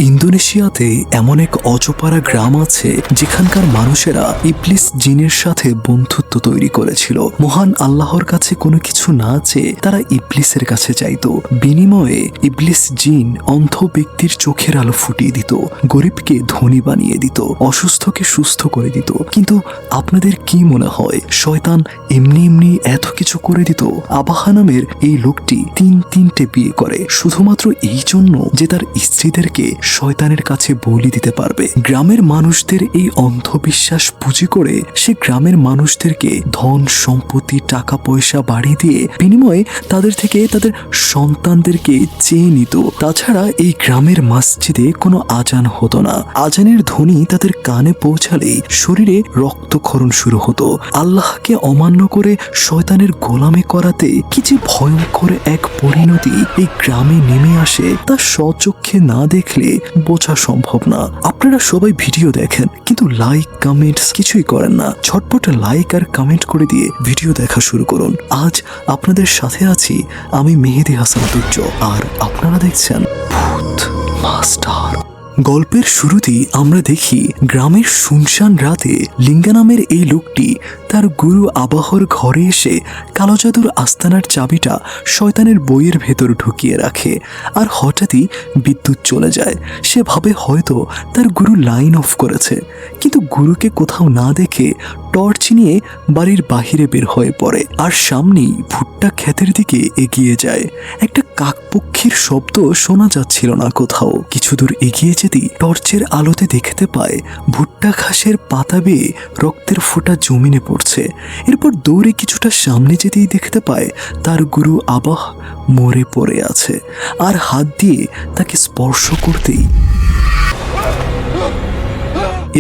ইন্দোনেশিয়াতে এমন এক অজপাড়া গ্রাম আছে যেখানকার মানুষেরা ইবলিস জিনের সাথে বন্ধুত্ব তৈরি করেছিল। মহান আল্লাহর কাছে কোনো কিছু না চেয়ে তারা ইবলিসের কাছে চাইতো। বিনিময়ে ইবলিস জিন অন্ধ ব্যক্তির চোখের আলো ফুটিয়ে দিত, গরিবকে ধনী বানিয়ে দিত, অসুস্থকে সুস্থ করে দিত। কিন্তু আপনাদের কি মনে হয় শয়তান এমনি এমনি এত কিছু করে দিত? আবাহা নামের এই লোকটি তিনটে বিয়ে করে শুধুমাত্র এই জন্য যে তার স্ত্রীদেরকে শয়তানের কাছে বলি দিতে পারবে। গ্রামের মানুষদের এই অন্ধবিশ্বাস পুঁজি করে সে গ্রামের মানুষদেরকে ধন সম্পত্তি টাকা পয়সা বাড়িয়ে দিয়ে বিনিময়ে তাদের থেকে তাদের সন্তানদেরকে চেয়ে নিত। তাছাড়া এই গ্রামের মসজিদে কোনো আজান হতো না। আজানের ধ্বনি তাদের কানে পৌঁছালেই শরীরে রক্তক্ষরণ শুরু হতো। আল্লাহকে অমান্য করে শয়তানের গোলামি করাতে কি যে ভয়ঙ্কর এক পরিণতি এই গ্রামে নেমে আসে তা স্বচক্ষে না দেখলে বোঝা সম্ভব না। আপনারা সবাই ভিডিও দেখেন কিন্তু লাইক কমেন্টস কিছুই করেন না। ঝটপট লাইক আর কমেন্ট করে দিয়ে ভিডিও দেখা শুরু করুন। আজ আপনাদের সাথে আছি আমি মেহেদি হাসান তুচ্ছ, আর আপনারা দেখছেন ভূত মাস্টার। গল্পের শুরুতেই আমরা দেখি গ্রামের শুনশান রাতে লিঙ্গা নামের এই লোকটি তার গুরু আবাহর ঘরে এসে কালো জাদুর আস্তানার চাবিটা শয়তানের বইয়ের ভেতর ঢুকিয়ে রাখে। আর হঠাৎই বিদ্যুৎ চলে যায়। সে ভাবে হয়তো তার গুরু লাইন অফ করেছে, কিন্তু গুরুকে কোথাও না দেখে টর্চ নিয়ে বাড়ির বাহিরে বের হয়ে পড়ে আর সামনেই ভুট্টা ক্ষেতের দিকে এগিয়ে যায়। একটা কাকপক্ষীর শব্দ শোনা যাচ্ছিল না কোথাও। কিছু দূর এগিয়ে যেতেই টর্চের আলোতে দেখতে পায় ভুট্টা ঘাসের পাতা বেয়ে রক্তের ফোঁটা জমিনে পড়ছে। এরপর দৌড়ে কিছুটা সামনে যেতেই দেখতে পায় তার গুরু আবাহ মরে পড়ে আছে, আর হাত দিয়ে তাকে স্পর্শ করতেই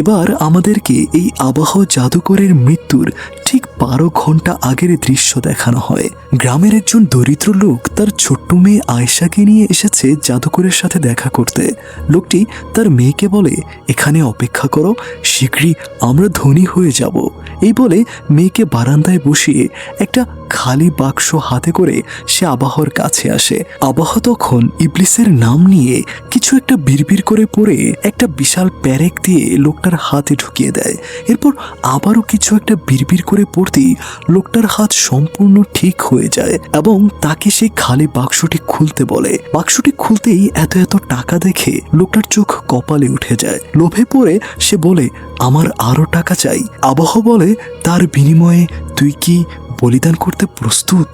এবার আমাদেরকে এই আবাহ জাদুকরের মৃত্যুর ঠিক 12 ঘন্টা আগের দৃশ্য দেখানো হয়। গ্রামের একজন দরিদ্র লোক তার ছোট্ট মেয়ে আয়েশাকে নিয়ে এসেছে জাদুকরের সাথে দেখা করতে। লোকটি তার মেয়েকে বলে, এখানে অপেক্ষা করো, শীঘ্রই আমরা ধনী হয়ে যাব। এই বলে মেয়েকে বারান্দায় বসিয়ে একটা খালি বাক্স হাতে করে সে আবাহর কাছে আসে। আবাহ তখন ইবলিসের নাম নিয়ে কিছু একটা বিড়বিড় করে পড়ে একটা বিশাল প্যারেক দিয়ে লোকটার হাতে ঢুকিয়ে দেয়। এরপর আবারও কিছু একটা বিড়বিড় করে পড়তেই লোকটার হাত সম্পূর্ণ ঠিক হয়ে যায় এবং তাকে সেই খালি বাক্সটি খুলতে বলে। বাক্সটি খুলতেই এত টাকা দেখে লোকটার চোখ কপালে উঠে যায়। লোভে পড়ে সে বলে, আমার আরো টাকা চাই। আবাহ বলে, তার বিনিময়ে তুই কি বলিদান করতে প্রস্তুত?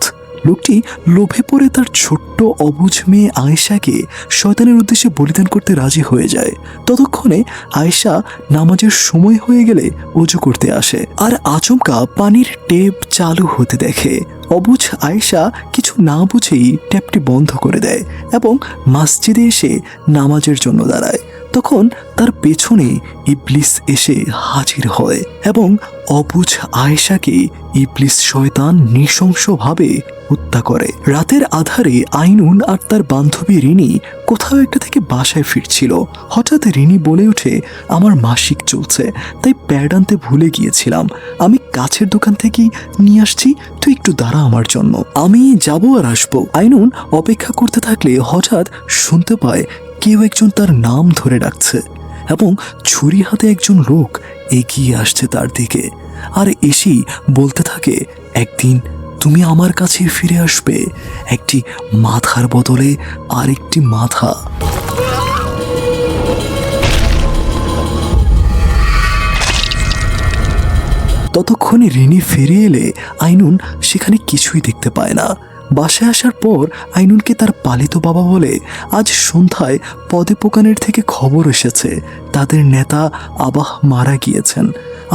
লোকটি লোভে পড়ে তার ছোট্ট অবুঝ মেয়ে আয়েশাকে শয়তানের উদ্দেশ্যে বলিদান করতে রাজি হয়ে যায়। ততক্ষণে আয়েশা নামাজের সময় হয়ে গেলে ওযু করতে আসে আর আচমকা পানির টেপ চালু হতে দেখে। অবুঝ আয়েশা কিছু না বুঝেই ট্যাপটি বন্ধ করে দেয় এবং মসজিদে এসে নামাজের জন্য দাঁড়ায়। তখন তার পেছনে ইবলিস এসে হাজির হয় এবং অবুঝ আয়েশাকে ইবলিস শয়তান নৃশংসভাবে হত্যা করে। রাতের আধারে আইনুন আর তার বান্ধবী রিনি কোথাও একটা থেকে বাসায় ফিরছিল। হঠাৎ রিনি বলে ওঠে, আমার মাসিক চলছে, তাই প্যাড আনতে ভুলে গিয়েছিলাম। আমি কাছের দোকান থেকেই নিয়ে আসছি, তুই একটু দাঁড়া আমার জন্য, আমি যাবো আর আসবো। আইনুন অপেক্ষা করতে থাকলে হঠাৎ শুনতে পায় কেউ একজন তার নাম ধরে ডাকছে এবং ছুরি হাতে একজন লোক এগিয়ে আসছে তার দিকে আর এসেই বলতে থাকে, একদিন তুমি আমার কাছে ফিরে আসবে, একটি মাথার বদলে আরেকটি মাথা। ততক্ষণে রিনি ফিরে এলে আইনুন সেখানে কিছুই দেখতে পায় না। বাসায় আসার পর আইনুনকে তার পালিত বাবা বলে, আজ সন্ধ্যায় পদে পোকানের থেকে খবর এসেছে তাদের নেতা আবাহ মারা গিয়েছেন।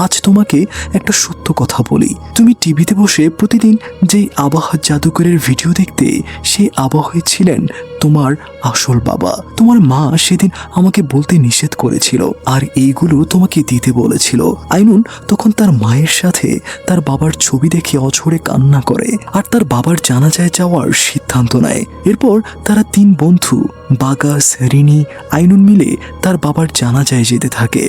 আজ তোমাকে একটা সত্য কথা বলি, তুমি টিভিতে বসে প্রতিদিন যেই আবাহ জাদুকরের ভিডিও দেখতে, সেই আবাহই ছিলেন তোমার আসল বাবা। তোমার মা সেদিন আমাকে বলতে নিষেধ করেছিল আর এইগুলো তোমাকে দিতে বলেছিল। আইনুন তখন তার মায়ের সাথে তার বাবার ছবি দেখে অঝরে কান্না করে আর তার বাবার জানাজায় যাওয়ার সিদ্ধান্ত নেয়। এরপর তারা 3 বন্ধু বাগাস, রিনি, আইনুন মিলে তার বাবার জানাজায় যেতে থাকে।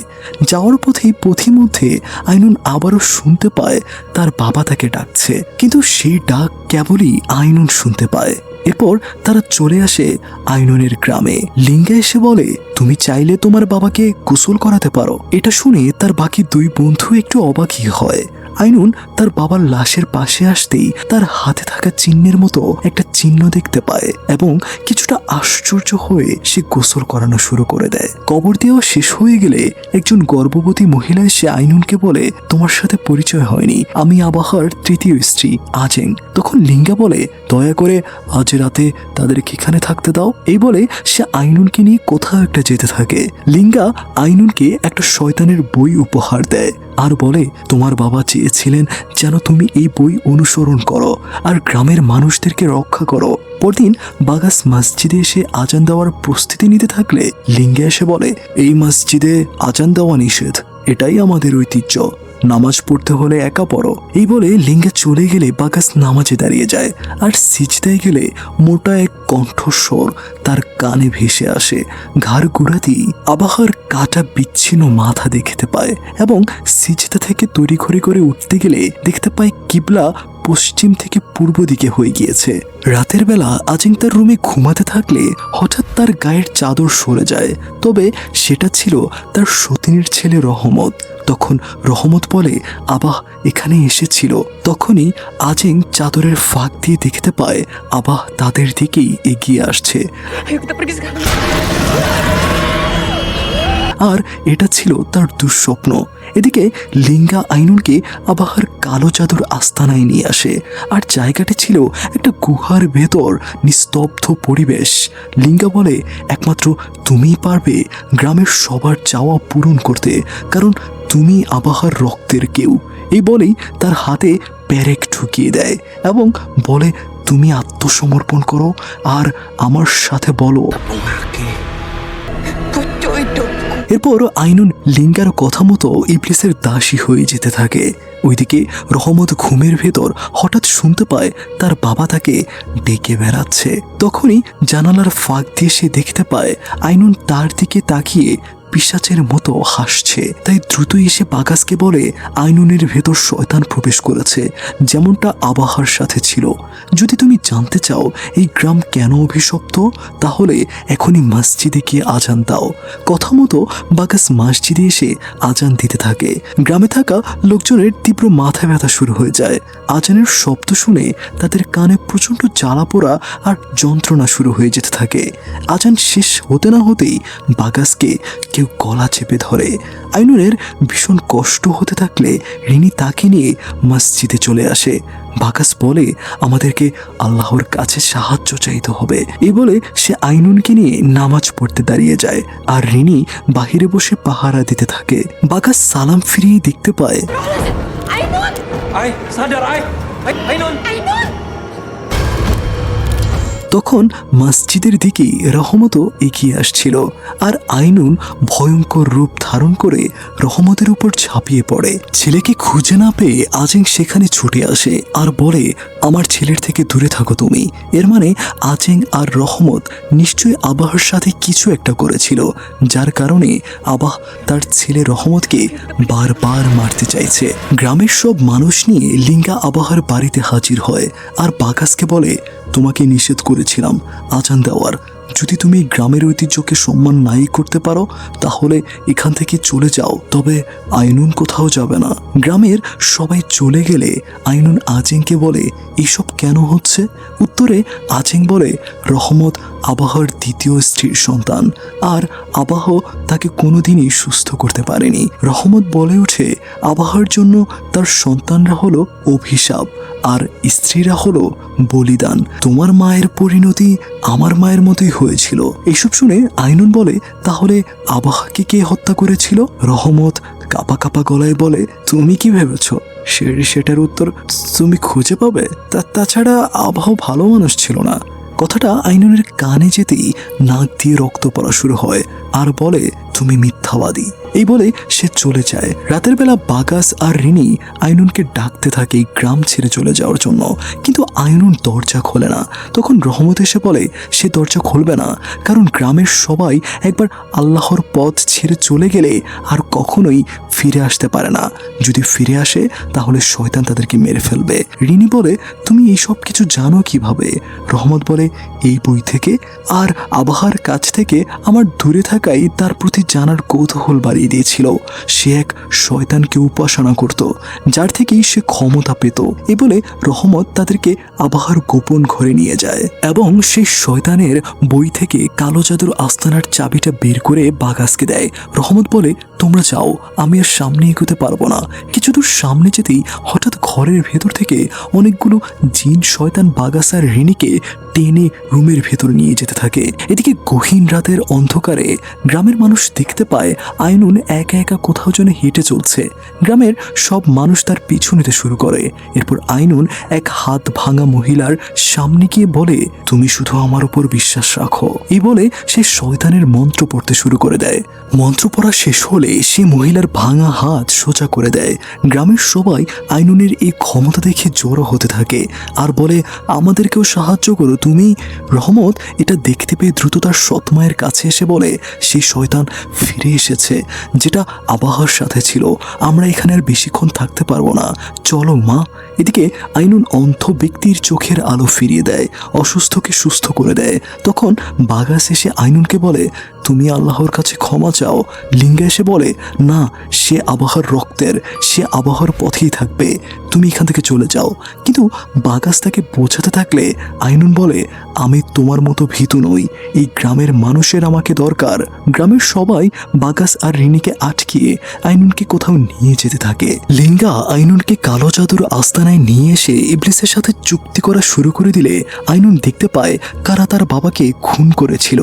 যাওয়ার পথেই পথিমধ্যে আইনুন আবারও শুনতে পায় তার বাবা তাকে ডাকছে, কিন্তু সেই ডাক কেবলই আইনুন শুনতে পায়। এরপর তারা চলে আসে আইনুনের গ্রামে। লিঙ্গা এসে বলে, তুমি চাইলে তোমার বাবাকে গোসল করাতে পারো। এটা শুনে তার বাকি দুই বন্ধু একটু অবাকই হয়। আইনুন তার বাবার লাশের পাশে আসতেই তার হাতে থাকা চিহ্নের মতো একটা চিহ্ন দেখতে পায় এবং কিছুটা আশ্চর্য হয়ে সে গোসল করানো শুরু করে দেয়। কবর দেওয়া শেষ হয়ে গেলে একজন গর্ভবতী মহিলা এসে আইনুনকে বলে, তোমার সাথে পরিচয় হয়নি, আমি আবাহার তৃতীয় স্ত্রী আজেং। তখন লিঙ্গা বলে, দয়া করে আজ রাতে তাদেরকে এখানে থাকতে দাও। এই বলে সে আইনুনকে নিয়ে কোথাও একটা যেতে থাকে। লিঙ্গা আইনুনকে একটা শয়তানের বই উপহার দেয় আর বলে, তোমার বাবা চেয়েছিলেন যেন তুমি এই বই অনুসরণ করো আর গ্রামের মানুষদেরকে রক্ষা করো। পরদিন বাগাস মসজিদে এসে আজান দেওয়ার প্রস্তুতি নিতে থাকলে লিঙ্গা এসে বলে, এই মসজিদে আজান দেওয়া নিষেধ, এটাই আমাদের ঐতিহ্য, নামাজ পড়তে হলে একা পড়ো। এই বলে লিঙ্গা চলে গেলে বাগাস নামাজে দাঁড়িয়ে যায় আর সিজদায় গেলে মোটা এক কণ্ঠস্বর তার কানে ভেসে আসে। ঘাড় গুড়াতেই আবাহার কাটা বিচ্ছিন্ন মাথা দেখতে পায় এবং সিজদা থেকে তড়িঘড়ি করে উঠতে গেলে দেখতে পায় কিবলা পশ্চিম থেকে পূর্ব দিকে হয়ে গিয়েছে। রাতের বেলা আজিং তার রুমে ঘুমাতে থাকলে হঠাৎ তার গায়ের চাদর সরে যায়, তবে সেটা ছিল তার সতীনের ছেলে রহমত। তখন রহমত বলে, আবাহ এখানে এসেছিল। তখনই আজিং চাদরের ফাঁক দিয়ে দেখতে পায় আবাহ তাদের দিকেই এগিয়ে আসছে। আর এটা ছিল তার দুঃস্বপ্ন। এদিকে লিঙ্গা আইনুনকে আবাহার কালো চাদর আস্তানায় নিয়ে আসে আর জায়গাটি ছিল একটা গুহার ভেতর, নিস্তব্ধ পরিবেশ। লিঙ্গা বলে, একমাত্র তুমিই পারবে গ্রামের সবার চাওয়া পূরণ করতে, কারণ তুমি আবাহার রক্তের কেউ। এই বলেই তার হাতে পেরেক ঢুকিয়ে দেয় এবং বলে, তুমি আত্মসমর্পণ করো আর আমার সাথে বলো। এরপর আইনুন লিঙ্গার কথা মতো ইবলিসের দাসী হয়ে যেতে থাকে। ওইদিকে রহমত ঘুমের ভেতর হঠাৎ শুনতে পায় তার বাবা তাকে ডেকে বেড়াচ্ছে। তখনই জানালার ফাঁক দিয়ে সে দেখতে পায় আইনুন তার দিকে তাকিয়ে পিশাচের মতো হাসছে। তাই দ্রুত এসে বাগাসকে বলে, আইনুনের ভেতর শয়তান প্রবেশ করেছে, যেমনটা আবাহার সাথে ছিল। যদি তুমি জানতে চাও এই গ্রাম কেন অভিশপ্ত, তাহলে এখনই মসজিদে গিয়ে আজান দাও। কথা মতো বাগাস মসজিদে এসে আজান দিতে থাকে। গ্রামে থাকা লোকজনের তীব্র মাথা ব্যথা শুরু হয়ে যায়। আজানের শব্দ শুনে তাদের কানে প্রচণ্ড জ্বালা পোড়া আর যন্ত্রণা শুরু হয়ে যেতে থাকে। আজান শেষ হতে না হতেই বাগাসকে কেউ গলা চেপে ধরে। আইনুনের ভীষণ কষ্ট হতে থাকলে রিনি তাকে নিয়ে মসজিদে চলে আসে। বাগাস বলে, আমাদেরকে আল্লাহর কাছে সাহায্য চাইতে হবে। এই বলে সে আইনুনকে নিয়ে নামাজ পড়তে দাঁড়িয়ে যায় আর রিনি বাহিরে বসে পাহারা দিতে থাকে। বাগাস সালাম ফিরিয়ে দেখতে পায় তখন মসজিদের দিকেই রহমতও এগিয়ে আসছিল আর আইনুন ভয়ঙ্কর রূপ ধারণ করে রহমতের উপর ঝাঁপিয়ে পড়ে। ছেলেকে খুঁজে না পেয়ে আজিং সেখানে ছুটে আসে আর বলে, আমার ছেলের থেকে দূরে থাকো তুমি। এর মানে আজিং আর রহমত নিশ্চয়ই আবাহর সাথে কিছু একটা করেছিল, যার কারণে আবাহ তার ছেলে রহমতকে বারবার মারতে চাইছে। গ্রামের সব মানুষ নিয়ে লিঙ্গা আবাহর বাড়িতে হাজির হয় আর বাগাসকে বলে, তোমাকে নিষেধ করেছিলাম আজান দেওয়ার, যদি তুমি গ্রামের ঐতিহ্যকে সম্মান নাই করতে পারো তাহলে এখান থেকে চলে যাও, তবে আইনুন কোথাও যাবে না। গ্রামের সবাই চলে গেলে আইনুন আজিংকে বলে, এসব কেন হচ্ছে? উত্তরে আজিং বলে, রহমত আবাহর দ্বিতীয় স্ত্রীর সন্তান আর আবাহ তাকে কোনোদিনই সুস্থ করতে পারেনি। রহমত বলে ওঠে, আবাহর জন্য তার সন্তানরা হলো অভিশাপ আর স্ত্রীরা হলো বলিদান। তোমার মায়ের পরিণতি আমার মায়ের মতোই হয়েছিল। এসব শুনে আইনুন বলে, তাহলে আবাহকে কে হত্যা করেছিল? রহমত কাপা কাপা গলায় বলে, তুমি কি ভেবেছ সেটার উত্তর তুমি খুঁজে পাবে? তাছাড়া আবাহ ভালো মানুষ ছিল না। কথাটা আইনুনের কানে যেতেই নাক দিয়ে রক্ত পড়া শুরু হয় আর বলে, তুমি মিথ্যাবাদী। এই বলে সে চলে যায়। রাতের বেলা বাগাস আর রিনি আইনুনকে ডাকতে থাকে গ্রাম ছেড়ে চলে যাওয়ার জন্য, কিন্তু আইনুন দরজা খোলে না। তখন রহমত এসে বলে সে দরজা খুলবে না, কারণ গ্রামের সবাই একবার আল্লাহর পথ ছেড়ে চলে গেলে আর কখনোই ফিরে আসতে পারে না। যদি ফিরে আসে তাহলে শয়তান তাদেরকে মেরে ফেলবে। রিনি বলে তুমি এই সব কিছু জানো কিভাবে? রহমত বলে এই বই থেকে, আর আবহাওয়ার কাছ থেকে আমার দূরে থাকাই তার প্রতি জানার কৌতূহল বাড়িয়ে দিয়েছিল। সে এক শয়তানকে উপাসনা করত, যার থেকেই সে ক্ষমতা পেত। এই বলে রহমত তাদেরকে আবহাওয়ার গোপন ঘরে নিয়ে যায় এবং সেই শয়তানের বই থেকে কালো জাদুর আস্তানার চাবিটা বের করে বাগাসকে দেয়। রহমত বলে তোমরা যাও, আমি আর সামনে এগোতে পারবো না। কিছু দূর সামনে যেতেই হঠাৎ ঘরের ভেতর থেকে অনেকগুলো জিন শয়তান বাগাস আর রিনিকে টেনে রুমের ভেতর নিয়ে যেতে থাকে। এদিকে গহীন রাতের অন্ধকারে গ্রামের মানুষ দেখতে পায় আইনুন একা একা কোথাও যেন হেঁটে চলছে। গ্রামের সব মানুষ তার পিছু নিতে শুরু করে। এরপর আইনুন এক হাত ভাঙা মহিলার সামনে গিয়ে বলে তুমি শুধু আমার উপর বিশ্বাস রাখো। এই বলে সে শয়তানের মন্ত্র পড়তে শুরু করে দেয়। মন্ত্র পড়া শেষ হলে সে মহিলার ভাঙা হাত সোজা করে দেয়। গ্রামের সবাই আইনুনের এই ক্ষমতা দেখে জড়ো হতে থাকে আর বলে আমাদেরকেও সাহায্য করো তুমি। রহমত এটা দেখতে পেয়ে দ্রুত তার সৎ মায়ের কাছে এসে বলে সেই শয়তান ফিরে এসেছে, যেটা আবহাওয়ার সাথে ছিল। আমরা এখানে আর বেশিক্ষণ থাকতে পারবো না, চলো মা। এদিকে আইনুন অন্ধ ব্যক্তির চোখের আলো ফিরিয়ে দেয়, অসুস্থকে সুস্থ করে দেয়। তখন বাগাস এসে আইনুনকে বলে তুমি আল্লাহর কাছে ক্ষমা চাও। লিঙ্গা এসে বলে না, সে আবহাওয়ার রক্তের, সে আবহাওয়ার পথেই থাকবে, তুমি এখান থেকে চলে যাও। কিন্তু বাগাস তাকে বোঝাতে থাকলে আইনুন বলে আমি তোমার মতো ভীতু নই, এই গ্রামের মানুষের আমাকে দরকার। গ্রামের সবাই বাগাস আর রিনিকে আটকিয়ে আইনুনকে কোথাও নিয়ে যেতে থাকে। লিঙ্গা আইনুনকে কালো জাদুর আস্তানায় নিয়ে এসে ইবলিসের সাথে চুক্তি করা শুরু করে দিলে আইনুন দেখতে পায় কারা তার বাবাকে খুন করেছিল।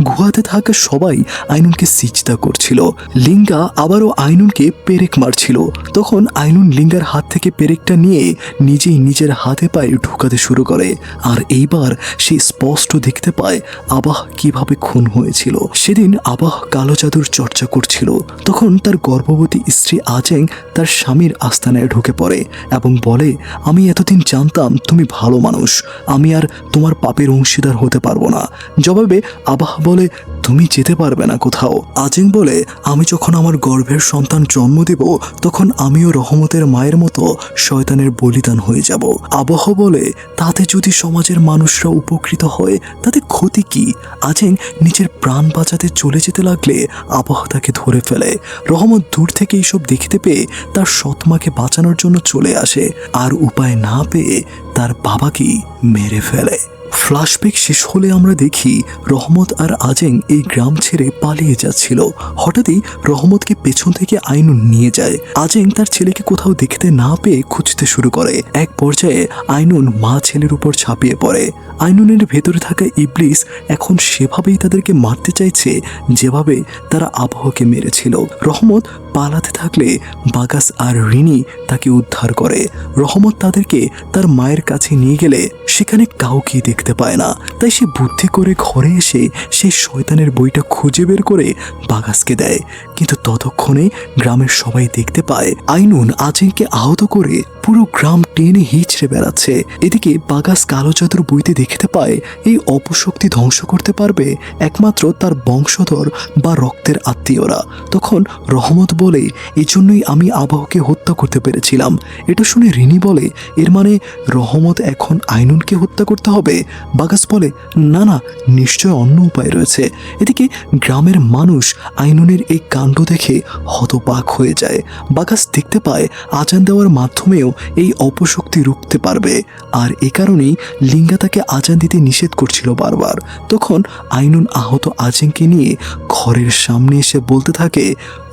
গুহাতে থাকা সবাই আইনুনকে সিজদা করছিল। লিঙ্গা আবারও আইনুনকে পেরেক মারছিল। তখন আইনুন লিঙ্গার হাত থেকে পেরেকটা নিয়ে নিজেই নিজের হাতে পায়ে ঢুকাতে শুরু করে। আর এইবার সে স্পষ্ট দেখতে পায় আবাহ কিভাবে খুন হয়েছিল। সেদিন আবাহ কালো জাদুর চর্চা করছিল। তখন তার গর্ভবতী স্ত্রী আজেং তার স্বামীর আস্তানায় ঢুকে পড়ে এবং বলে আমি এতদিন জানতাম তুমি ভালো মানুষ, আমি আর তোমার পাপের অংশীদার হতে পারবো না। জবাবে আবাহ বলে তুমি যেতে পারবে না কোথাও। আজেং বলে আমি যখন আমার গর্ভের সন্তান জন্ম দেব তখন আমিও রহমতের মায়ের মতো শয়তানের বলিদান হয়ে যাব। আবহ বলে তাতে যদি সমাজের মানুষরা উপকৃত হয় তাতে ক্ষতি কি? আজেং নিজের প্রাণ বাঁচাতে চলে যেতে লাগলে আবহ তাকে ধরে ফেলে। রহমত দূর থেকে এইসব দেখতে পেয়ে তার সৎমাকে বাঁচানোর জন্য চলে আসে আর উপায় না পেয়ে তার বাবাকেই মেরে ফেলে। ফ্ল্যাশব্যাক শেষ হলে আমরা দেখি রহমত আর আজেং এই গ্রাম ছেড়ে পালিয়ে যাচ্ছিল। হঠাৎই রহমতকে পেছন থেকে আইনুন নিয়ে যায়। আজেং তার ছেলেকে কোথাও দেখতে না পেয়ে খুঁজতে শুরু করে। এক পর্যায়ে আইনুন মা ছেলের উপর ঝাঁপিয়ে পড়ে। আইনুনের ভেতরে থাকা ইবলিস এখন সেভাবেই তাদেরকে মারতে চাইছে যেভাবে তারা আবহকে মেরেছিল। রহমত পালাতে থাকলে বাগাস আর রিনি তাকে উদ্ধার করে। রহমত তাদেরকে তার মায়ের কাছে নিয়ে গেলে সেখানে কাউকে দেখতে পায় না। তাই সে বুদ্ধি করে ঘরে এসে সেই শয়তানের বইটা খুঁজে বের করে বাগাসকে দেয়। কিন্তু ততক্ষণে গ্রামের সবাই দেখতে পায় আইনুন আজেংকে আহত করে পুরো গ্রাম টেনে হিচড়ে বেড়াচ্ছে। এদিকে বাগাস কালো জাদুর বইতে দেখতে পায় এই অপশক্তি ধ্বংস করতে পারবে একমাত্র তার বংশধর বা রক্তের আত্মীয়রা। তখন রহমত বলে এই জন্যই আমি আবহকে হত্যা করতে পেরেছিলাম। এটা শুনে রিনি বলে এর মানে রহমত এখন আইনুনকে হত্যা করতে হবে? বাগাস বলে না না, নিশ্চয় অন্য উপায় রয়েছে। এদিকে গ্রামের মানুষ আইনুনের এই কাণ্ড দেখে হতবাক হয়ে যায়। বাগাস দেখতে পায় আজান দেওয়ার মাধ্যমেও এই অপশক্তি রুখতে পারবে, আর এ কারণেই লিঙ্গা তাকে আজান দিতে নিষেধ করছিল বারবার। তখন আইনুন আহত আজেংকে নিয়ে ঘরের সামনে এসে বলতে থাকে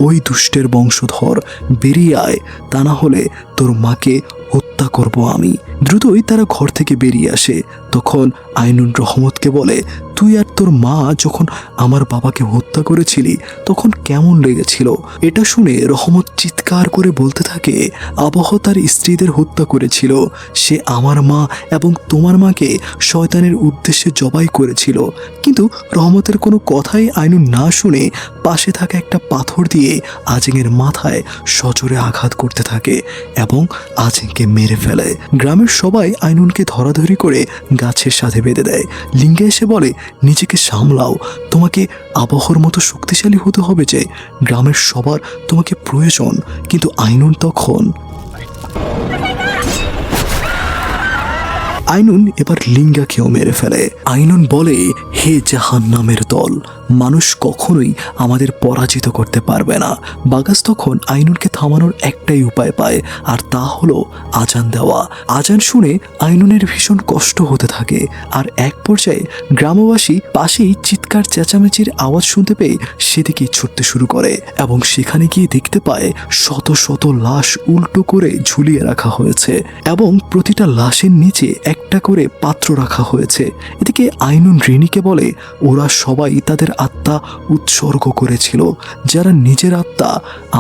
ওই দুষ্টের বংশধর বেরিয়ে আয়, তা না হলে তোর মাকে হত্যা করব আমি। দ্রুতই তারা ঘর থেকে বেরিয়ে আসে। তখন আইনুন রহমতকে বলে, তুই আর তোর মা যখন আমার বাবাকে হত্যা করেছিলি তখন কেমন লেগেছিল? এটা শুনে রহমত চিৎকার করে বলতে থাকে, আবহ তার স্ত্রীদের হত্যা করেছিল। সে আমার মা এবং তোমার মাকে শয়তানের উদ্দেশ্যে জবাই করেছিল। কিন্তু রহমতের কোনো কথাই আইনুন না শুনে পাশে থাকা একটা পাথর দিয়ে আজিমের মাথায় সজোরে আঘাত করতে থাকে এবং আজিমকে মেরে ফেলে। গ্রামের সবাই আইনুনকে ধরাধরি করে গাছের সাথে বেঁধে দেয়। লিঙ্গে এসে বলে, নিজেকে সামলাও, তোমাকে আবহর মতো শক্তিশালী হতে হবে যে গ্রামের সবার তোমাকে প্রয়োজন। কিন্তু আইনুন তখন আইনুন এবার লিঙ্গাকেও মেরে ফেলে। আইনুন বলে, হে জাহান্নামের দল, মানুষ কখনোই আমাদের পরাজিত করতে পারবে না। বাগাস তখন আইনুনকে থামানোর একটাই উপায় পায়, আর তা হলো আজান দেওয়া। আজান শুনে আইনুনের ভীষণ কষ্ট হতে থাকে, আর এক পর্যায়ে গ্রামবাসী পাশেই চিৎকার চেঁচামেচির আওয়াজ শুনতে পেয়ে সেদিকেই ছুটতে শুরু করে এবং সেখানে গিয়ে দেখতে পায় শত শত লাশ উল্টো করে ঝুলিয়ে রাখা হয়েছে এবং প্রতিটা লাশের নিচে একটা করে পাত্র রাখা হয়েছে। এদিকে আইনুন রিনিকে বলে, ওরা সবাই তাদের আত্মা উৎসর্গ করেছিল, যারা নিজের আত্মা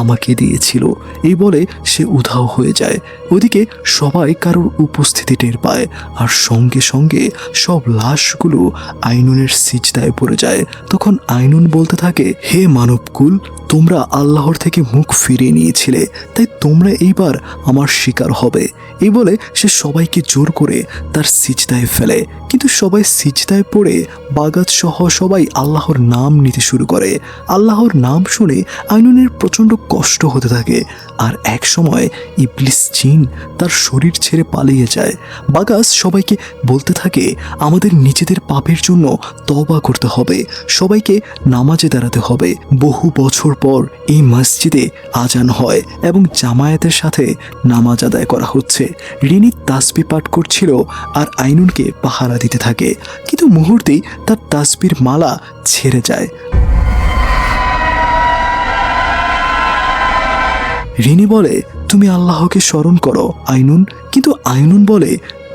আমাকে দিয়েছিল। এই বলে সে উধাও হয়ে যায়। ওদিকে সবাই কারোর উপস্থিতি টের পায়, আর সঙ্গে সঙ্গে সব লাশগুলো আইনুনের সিজদায় পড়ে যায়। তখন আইনুন বলতে থাকে, হে মানবকুল, তোমরা আল্লাহর থেকে মুখ ফিরিয়ে নিয়েছিলে, তাই তোমরা এইবার আমার শিকার হবে। এই বলে সে সবাইকে জোর করে তার সিজদায় ফেলে। কিন্তু সবাই সিজদায় পড়ে বাগাত সহ সবাই আল্লাহর নাম নিতে শুরু করে। আল্লাহর নাম শুনে আইনুনের প্রচণ্ড কষ্ট হতে থাকে, আর এক সময় ইবলিস জিন তার শরীর ছেড়ে পালিয়ে যায়। বাগাস সবাইকে বলতে থাকে, আমাদের নিজেদের পাপের জন্য তওবা করতে হবে, সবাইকে নামাজে দাঁড়াতে হবে। বহু বছর পর এই মসজিদে আজান হয় এবং জামায়াতের সাথে নামাজ আদায় করা হচ্ছে। রিনি তাসবিহ পাঠ করছিল আর আইনুনকে পাহারা দিতে থাকে, কিন্তু মুহূর্তেই তার তাসবির মালা ছেড়ে যায়। রিনি বলে, তুমি আল্লাহকে স্মরণ করো আইনুন। কিন্তু আইনুন বলে,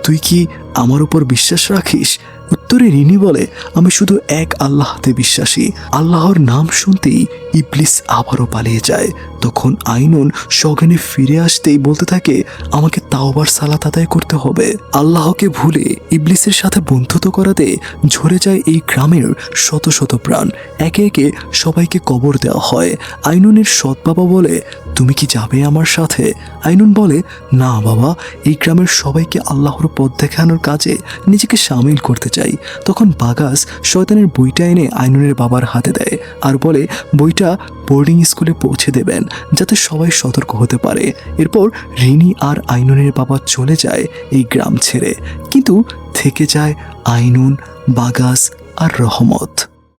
তুই কি আমার উপর বিশ্বাস রাখিস? উত্তরে রিনি বলে, আমি শুধু এক আল্লাহতে বিশ্বাসী। আল্লাহর নাম শুনতেই ইবলিস আবারও পালিয়ে যায়। তখন আইনুন সজ্ঞানে ফিরে আসতেই বলতে থাকে, আমাকে তাওবার সালাত আদায় করতে হবে। আল্লাহকে ভুলে ইবলিসের সাথে বন্ধুত্ব করাতে ঝরে যায় এই গ্রামের শত শত প্রাণ। একে একে সবাইকে কবর দেওয়া হয়। আইনুনের সৎ বাবা বলে, তুমি কি যাবে আমার সাথে? আইনুন বলে, না বাবা, এই গ্রামের সবাইকে আল্লাহর পথ দেখানোর কাজে নিজেকে সামিল করতে চাই। তখন বাগাস শয়তানের বইটা এনে আইনুনের বাবার হাতে দেয় আর বলে, বইটা বোর্ডিং স্কুলে পৌঁছে দেবেন যাতে সবাই সতর্ক হতে পারে। এরপর রিনি আর আইনুনের বাবা চলে যায় এই গ্রাম ছেড়ে, কিন্তু থেকে যায় আইনুন, বাগাস আর রহমত।